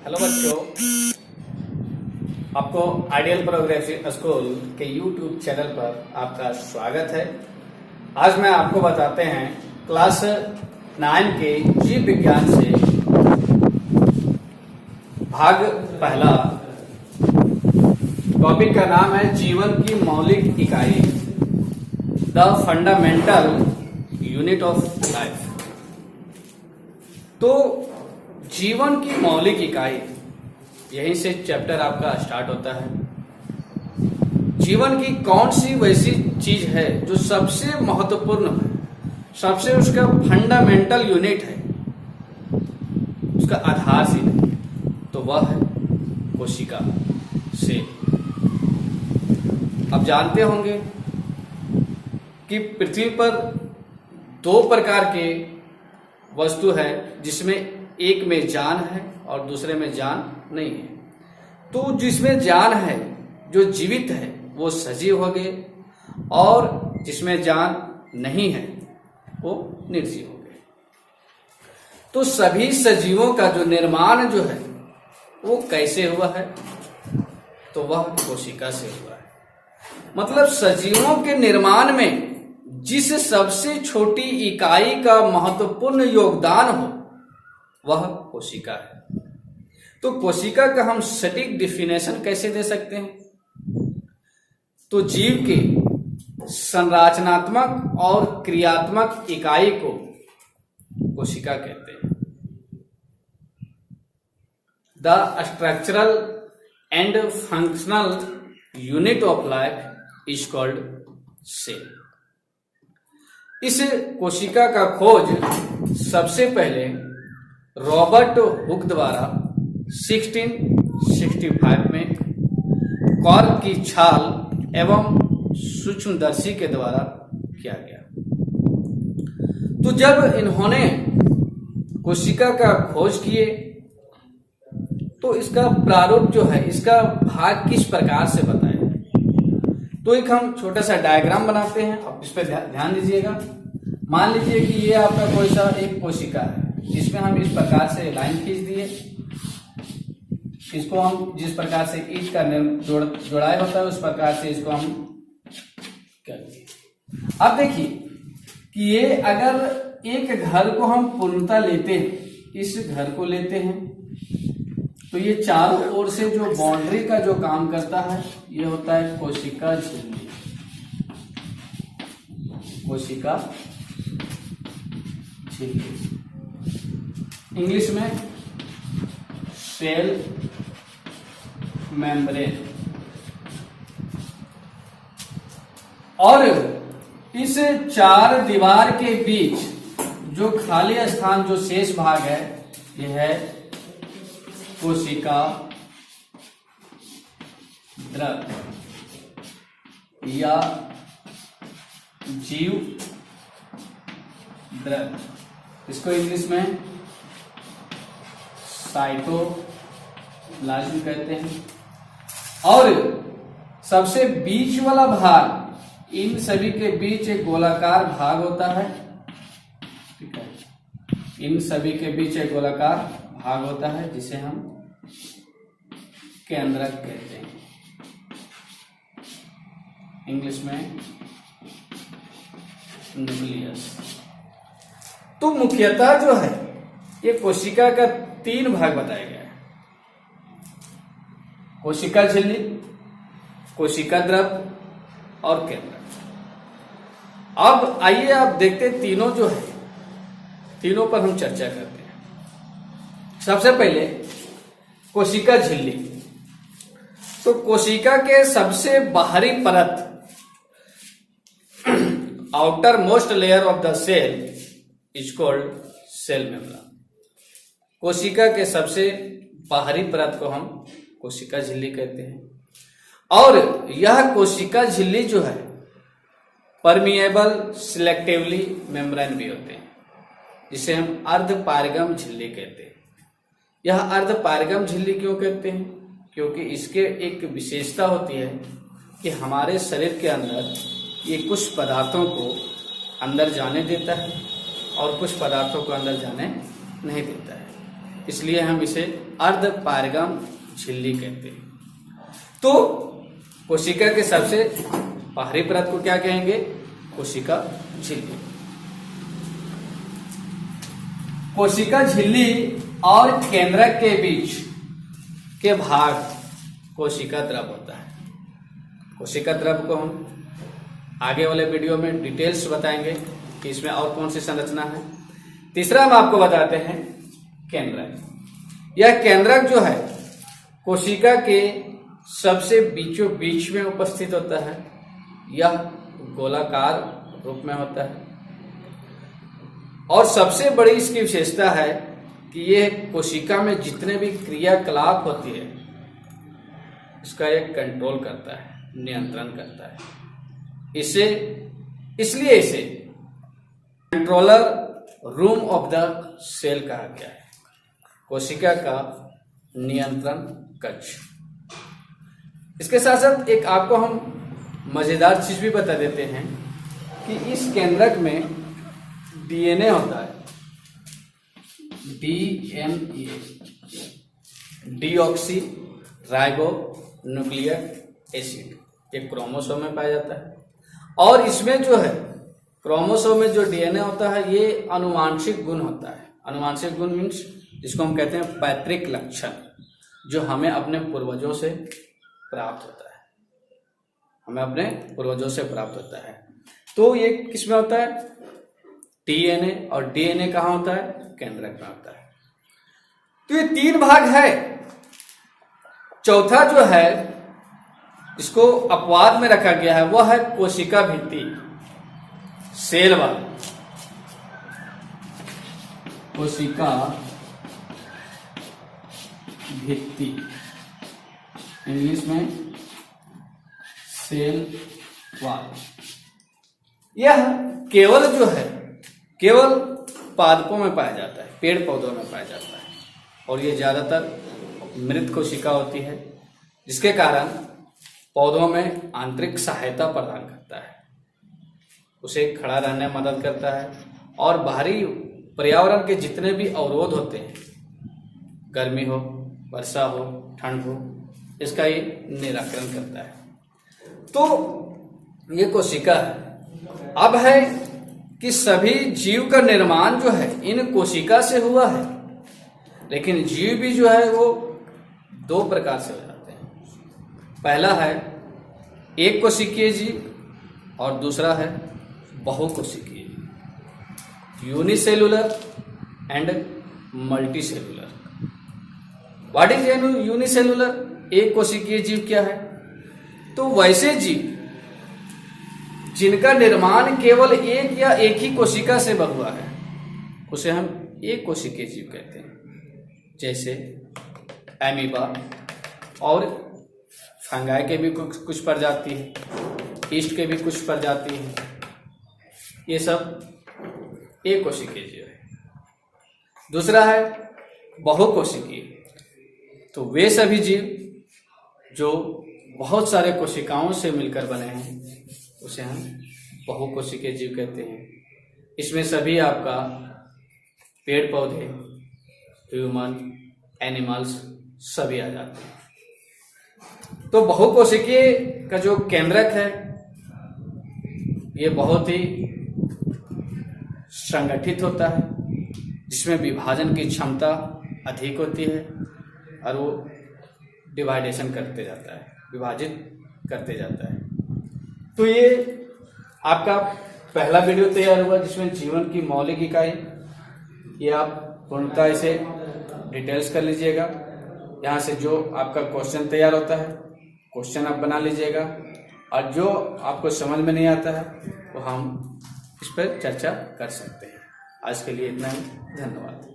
Hello बच्चों, आपको ideal progressive school के यूट्यूब चैनल पर आपका स्वागत है। आज मैं आपको बताते हैं क्लास 9 के जीव विज्ञान से भाग पहला। टॉपिक का नाम है जीवन की मौलिक इकाई, the fundamental unit of life. तो जीवन की मौलिक इकाई, यहीं से चैप्टर आपका स्टार्ट होता है। जीवन की कौन सी वैसी चीज है जो सबसे महत्वपूर्ण है, सबसे उसका फंडामेंटल यूनिट है, उसका आधार सी है, तो वह है कोशिका सेल। अब जानते होंगे कि पृथ्वी पर 2 प्रकार के वस्तु है, जिसमें एक में जान है और दूसरे में जान नहीं है। तो जिसमें जान है, जो जीवित है, वो सजीव हो गए, और जिसमें जान नहीं है वो निर्जीव हो गए। तो सभी सजीवों का जो निर्माण जो है वो कैसे हुआ है, तो वह कोशिका से हुआ है। मतलब सजीवों के निर्माण में जिस सबसे छोटी इकाई का महत्वपूर्ण योगदान हो, वह कोशिका है। तो कोशिका का हम सटीक डिफिनेशन कैसे दे सकते हैं? तो जीव के संरचनात्मक और क्रियात्मक इकाई को कोशिका कहते हैं। The structural and functional unit of life is called cell. इस कोशिका का खोज सबसे पहले रॉबर्ट हुक द्वारा 1665 में कॉर्क की छाल एवं सूक्ष्मदर्शी के द्वारा किया गया। तो जब इन्होंने कोशिका का खोज किए, तो इसका प्रारूप जो है, इसका भाग किस प्रकार से बताया। तो एक हम छोटा सा डायग्राम बनाते हैं, अब इस पर ध्यान दीजिएगा। मान लीजिए कि ये आपका कोई सा एक कोशिका है, जिसमें हम इस प्रकार से लाइन खींच दिए। इसको हम जिस प्रकार से ईंट का जोड़ाई होता है, उस प्रकार से इसको हम कर दिए। अब देखिए कि ये अगर एक घर को हम पूर्णता लेते हैं, इस घर को लेते हैं, तो ये चारों ओर से जो बाउंड्री का जो काम करता है, ये होता है कोशिका झिल्ली। कोशिका झिल्ली, इंग्लिश में सेल मेम्ब्रेन। और इस 4 दीवार के बीच जो खाली स्थान, जो शेष भाग है, यह है कोशिका द्रव या जीव द्रव। इसको इंग्लिश में साइटोप्लाज्म कहते हैं। और सबसे बीच वाला भाग, इन सभी के बीच एक गोलाकार भाग होता है, ठीक है। इन सभी के बीच एक गोलाकार भाग होता है, जिसे हम केंद्रक कहते हैं, इंग्लिश में न्यूक्लियस। तो मुख्यतः जो है, ये कोशिका का 3 भाग बताया गया है। कोशिका झिल्ली, कोशिका द्रव और केंद्रक। अब आइए आप देखते हैं तीनों जो है, तीनों पर हम चर्चा करते हैं। सबसे पहले कोशिका झिल्ली। तो कोशिका के सबसे बाहरी परत, outermost layer of the cell is called cell membrane. कोशिका के सबसे बाहरी परत को हम कोशिका झिल्ली कहते हैं। और यह कोशिका झिल्ली जो है, परमिएबल सिलेक्टिवली मेम्ब्रेन भी होते हैं, जिसे हम अर्धपारगम झिल्ली कहते हैं। यह अर्धपारगम झिल्ली क्यों कहते हैं? क्योंकि इसके एक विशेषता होती है कि हमारे शरीर के अंदर ये कुछ पदार्थों को अंदर जाने देता है और कुछ पदार्थों को अंदर जाने नहीं देता है। इसलिए हम इसे अर्ध पारगम झिल्ली कहते हैं। तो कोशिका के सबसे बाहरी परत को क्या कहेंगे? कोशिका झिल्ली। कोशिका झिल्ली और केंद्रक के बीच के भाग कोशिका द्रव होता है। कोशिका द्रव को हम आगे वाले वीडियो में डिटेल्स बताएंगे कि इसमें और कौन सी संरचना है। तीसरा हम आपको बताते हैं केंद्रक। यह केंद्रक जो है कोशिका के सबसे बीचों बीच में उपस्थित होता है। यह गोलाकार रूप में होता है और सबसे बड़ी इसकी विशेषता है कि यह कोशिका में जितने भी क्रियाकलाप होती है इसका एक कंट्रोल करता है, नियंत्रण करता है। इसलिए इसे controller room of the cell कहा गया है, कोशिका का नियंत्रण कक्ष। इसके साथ साथ एक आपको हम मजेदार चीज भी बता देते हैं कि इस केंद्रक में डीएनए होता है, DNA, deoxy ribo nucleic acid, ये क्रोमोसोम में पाया जाता है। और इसमें जो है क्रोमोसोम में जो डीएनए होता है ये अनुवांशिक गुण होता है। अनुवांशिक गुण मीन्स जिसको हम कहते हैं पैतृक लक्षण, जो हमें अपने पूर्वजों से प्राप्त होता है, हमें अपने पूर्वजों से प्राप्त होता है। तो ये किसमें होता है? डीएनए, और डीएनए कहाँ होता है? केंद्रक में होता है। तो ये 3 भाग है। चौथा जो है इसको अपवाद में रखा गया है वह है कोशिका भित्ति, सेल वाल। कोशिका भित्ति, इंग्लिश में सेल वाल। यह केवल जो है केवल पादपों में पाया जाता है, पेड़ पौधों में पाया जाता है, और ये ज्यादातर मृत कोशिका होती है, जिसके कारण पौधों में आंतरिक सहायता प्रदान करता है, उसे खड़ा रहने में मदद करता है, और बाहरी पर्यावरण के जितने भी अवरोध होते हैं, गर्मी हो, वर्षा हो, ठंड हो, इसका ये निराकरण करता है। तो ये कोशिका है। अब है कि सभी जीव का निर्माण जो है इन कोशिका से हुआ है, लेकिन जीव भी जो है वो 2 प्रकार से हो जाते हैं। पहला है एक कोशिकीय जीव और दूसरा है बहुकोशिकीय जीव, unicellular and multicellular. What is unicellular? एक कोशिकीय जीव क्या है? तो वैसे जीव जिनका निर्माण केवल एक या एक ही कोशिका से हुआ है उसे हम एक कोशिकीय जीव कहते हैं। जैसे एमीबा और फंगाई के भी कुछ प्रजाति है, ईस्ट के भी कुछ प्रजाति है, ये सब एक कोशिकीय जीव है। दूसरा है बहुकोशिकीय, तो वे सभी जीव जो बहुत सारे कोशिकाओं से मिलकर बने हैं उसे हम बहुकोशिकीय जीव कहते हैं। इसमें सभी आपका पेड़ पौधे, ह्यूमन, एनिमल्स सभी आ जाते हैं। तो बहुकोशिकीय का जो केंद्रक है ये बहुत ही संगठित होता है, जिसमें विभाजन की क्षमता अधिक होती है और वो डिवाइडेशन करते जाता है, विभाजित करते जाता है। तो ये आपका पहला वीडियो तैयार हुआ जिसमें जीवन की मौलिक इकाई, ये आप पूर्णतः इसे डिटेल्स कर लीजिएगा। यहाँ से जो आपका क्वेश्चन तैयार होता है क्वेश्चन आप बना लीजिएगा, और जो आपको समझ में नहीं आता है वो हम इस पर चर्चा कर सकते हैं। आज के लिए इतना ही, धन्यवाद।